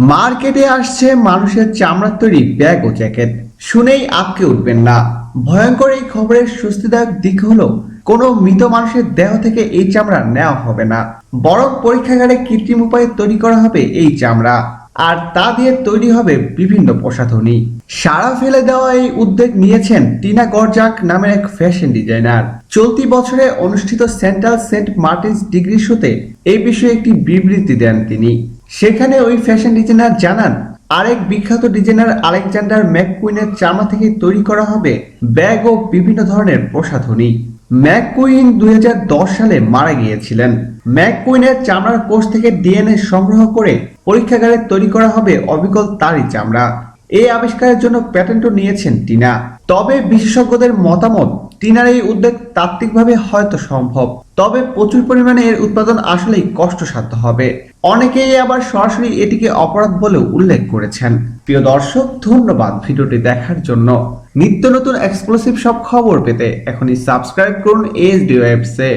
মার্কেটে আসছে মানুষের চামড়ার তৈরি ব্যাগ ও জ্যাকেট। শুনেই আঁতকে উঠবেন না। ভয়ঙ্কর এই খবরের স্বস্তিদায়ক দিক হলো কোনো মৃত মানুষের দেহ থেকে এই চামড়া নেওয়া হবে না, বরং পরীক্ষাগারে কৃত্রিম উপায়ে তৈরি করা হবে এই চামড়া। আর তা দিয়ে তৈরি হবে বিভিন্ন প্রসাধনী। সারা ফেলে দেওয়া এই উদ্যোগ নিয়েছেন টিনা গরজাক নামের এক ফ্যাশন ডিজাইনার। চলতি বছরে অনুষ্ঠিত সেন্ট্রাল সেন্ট মার্টিনস ডিগ্রি শোতে এই বিষয়ে একটি বিবৃতি দেন তিনি। সেখানে ওই ফ্যাশন ডিজাইনার জানান, আরেক বিখ্যাত ডিজাইনার আলেকজান্ডার ম্যাককুইনের চামড়া থেকে তৈরি করা হবে ব্যাগ ও বিভিন্ন ধরনের প্রসাধনী। ম্যাককুইন 2010 সালে মারা গিয়েছিলেন। ম্যাককুইনের চামড়ার কোষ থেকে ডিএনএ সংগ্রহ করে পরীক্ষাগারে তৈরি করা হবে অবিকল তারই চামড়া। এই আবিষ্কারের জন্য প্যাটেন্টও নিয়েছেন টিনা। তবে বিশেষজ্ঞদের মতামত, টিনার এই উদ্যোগ তাত্ত্বিকভাবে হয়তো সম্ভব, তবে প্রচুর পরিমাণে এর উৎপাদন আসলেই কষ্টসাধ্য হবে। অনেকেই আবার সরাসরি এটিকে অপরাধ বলেও উল্লেখ করেছেন। প্রিয় দর্শক, ধন্যবাদ ভিডিওটি দেখার জন্য। নিত্য নতুন এক্সক্লুসিভ সব খবর পেতে এখনই সাবস্ক্রাইব করুন ASD ওয়েবসে।